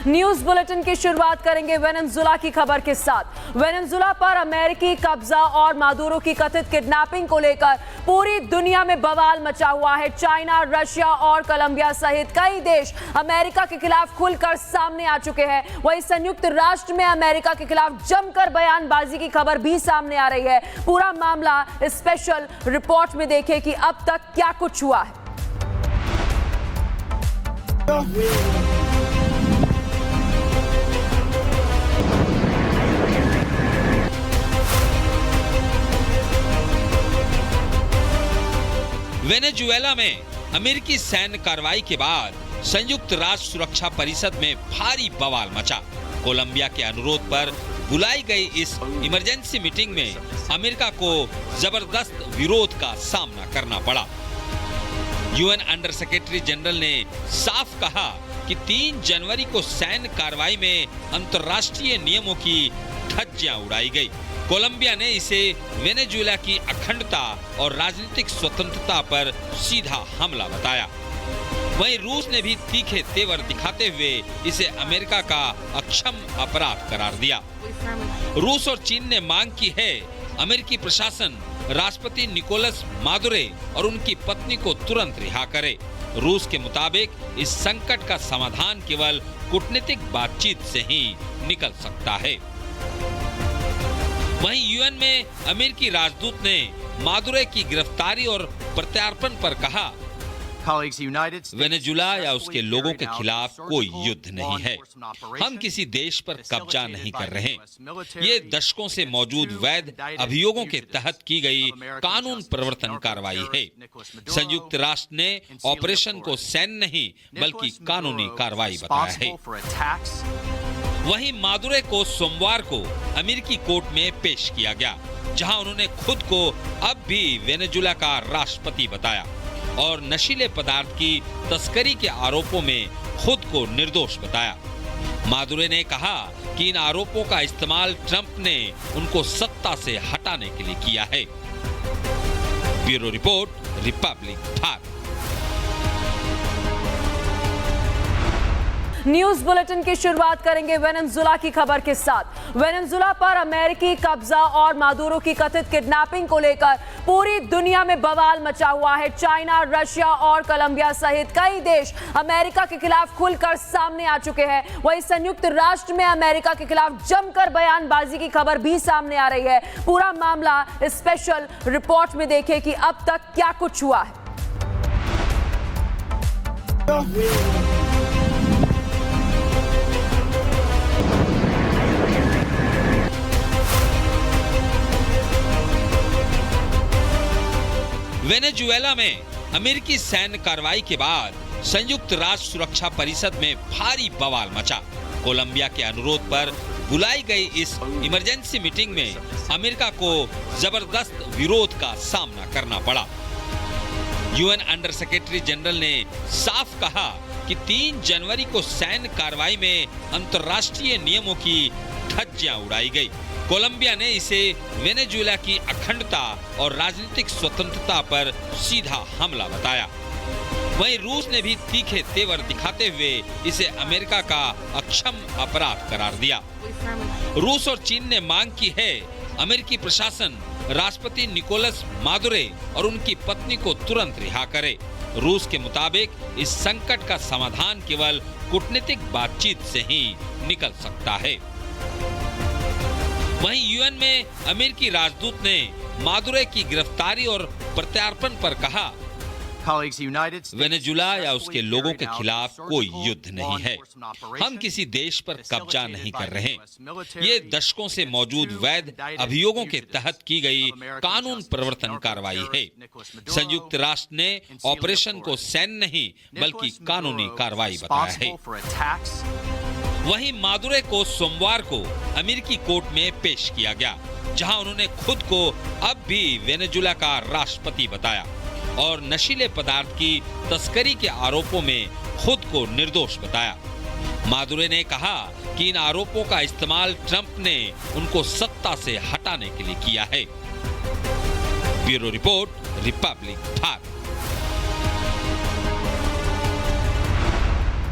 News bulletin की शुरुआत करेंगे वेनेजुला की खबर के साथ। वेनेजुला पर अमेरिकी कब्जा और मादुरो की कथित किडनैपिंग को लेकर पूरी दुनिया में बवाल मचा हुआ है। चाइना, रशिया और कोलंबिया सहित कई देश अमेरिका के खिलाफ खुलकर सामने आ चुके हैं। वहीं संयुक्त राष्ट्र में अमेरिका के खिलाफ जमकर बयानबाजी की खबर भी सामने आ रही है। पूरा मामला स्पेशल रिपोर्ट में देखें कि अब तक क्या कुछ हुआ है। वेनेजुएला में अमेरिकी सैन्य कार्रवाई के बाद संयुक्त राष्ट्र सुरक्षा परिषद में भारी बवाल मचा। कोलंबिया के अनुरोध पर बुलाई गई इस इमरजेंसी मीटिंग में अमेरिका को जबरदस्त विरोध का सामना करना पड़ा। यूएन अंडर सेक्रेटरी जनरल ने साफ कहा कि 3 जनवरी को सैन्य कार्रवाई में अंतर्राष्ट्रीय नियमों की धज्जियां उड़ाई गई। कोलंबिया ने इसे वेनेजुएला की अखंडता और राजनीतिक स्वतंत्रता पर सीधा हमला बताया। वहीं रूस ने भी तीखे तेवर दिखाते हुए इसे अमेरिका का अक्षम अपराध करार दिया। रूस और चीन ने मांग की है अमेरिकी प्रशासन राष्ट्रपति निकोलस मादुरो और उनकी पत्नी को तुरंत रिहा करे। रूस के मुताबिक इस संकट का समाधान केवल कूटनीतिक बातचीत से ही निकल सकता है। वहीं यूएन में अमेरिकी राजदूत ने मादुरो की गिरफ्तारी और प्रत्यार्पण पर कहा, वेनेजुएला या उसके लोगों के खिलाफ कोई युद्ध नहीं है। हम किसी देश पर कब्जा नहीं कर रहे। ये दशकों से मौजूद वैध अभियोगों के तहत की गई कानून प्रवर्तन कार्रवाई है। संयुक्त राष्ट्र ने ऑपरेशन को सैन्य नहीं बल्कि कानूनी कार्रवाई बताया है। वहीं मादुरो को सोमवार को अमेरिकी कोर्ट में पेश किया गया, जहां उन्होंने खुद को अब भी वेनेजुएला का राष्ट्रपति बताया और नशीले पदार्थ की तस्करी के आरोपों में खुद को निर्दोष बताया। मादुरो ने कहा कि इन आरोपों का इस्तेमाल ट्रंप ने उनको सत्ता से हटाने के लिए किया है। Bureau report, Republic Bharat. News bulletin की शुरुआत करेंगे वेनेजुएला की खबर के साथ। वेनेजुएला पर अमेरिकी कब्जा और मादुरो की कथित किडनैपिंग को लेकर पूरी दुनिया में बवाल मचा हुआ है। चाइना, रशिया और कोलंबिया सहित कई देश अमेरिका के खिलाफ खुलकर सामने आ चुके हैं। वहीं संयुक्त राष्ट्र में अमेरिका के खिलाफ जमकर बयानबाजी की खबर भी सामने आ रही है। पूरा मामला स्पेशल रिपोर्ट में देखें कि अब तक क्या कुछ हुआ है। वेनेजुएला में अमेरिकी सैन्य कार्रवाई के बाद संयुक्त राष्ट्र सुरक्षा परिषद में भारी बवाल मचा। कोलंबिया के अनुरोध पर बुलाई गई इस इमरजेंसी मीटिंग में अमेरिका को जबरदस्त विरोध का सामना करना पड़ा। यूएन अंडर सेक्रेटरी जनरल ने साफ कहा कि 3 जनवरी को सैन्य कार्रवाई में अंतर्राष्ट्रीय नियमों की धज्जियां उड़ाई गई। कोलंबिया ने इसे वेनेजुएला की अखंडता और राजनीतिक स्वतंत्रता पर सीधा हमला बताया। वहीं रूस ने भी तीखे तेवर दिखाते हुए इसे अमेरिका का अक्षम अपराध करार दिया। रूस और चीन ने मांग की है अमेरिकी प्रशासन राष्ट्रपति निकोलस मादुरो और उनकी पत्नी को तुरंत रिहा करे। रूस के मुताबिक इस संकट का समाधान केवल कूटनीतिक बातचीत से ही निकल सकता है। वहीं यूएन में अमेरिकी राजदूत ने मादुरो की गिरफ्तारी और प्रत्यार्पण पर कहा, वेनेजुएला या उसके लोगों के खिलाफ कोई युद्ध नहीं है। हम किसी देश पर कब्जा नहीं कर रहे। ये दशकों से मौजूद वैध अभियोगों के तहत की गई कानून प्रवर्तन कार्रवाई है। संयुक्त राष्ट्र ने ऑपरेशन को सैन्य नहीं बल्कि कानूनी कार्रवाई बताया है। वहीं मादुरो को सोमवार को अमेरिकी कोर्ट में पेश किया गया, जहां उन्होंने खुद को अब भी वेनेजुएला का राष्ट्रपति बताया और नशीले पदार्थ की तस्करी के आरोपों में खुद को निर्दोष बताया। मादुरो ने कहा कि इन आरोपों का इस्तेमाल ट्रंप ने उनको सत्ता से हटाने के लिए किया है। Bureau report, Republic Bharat.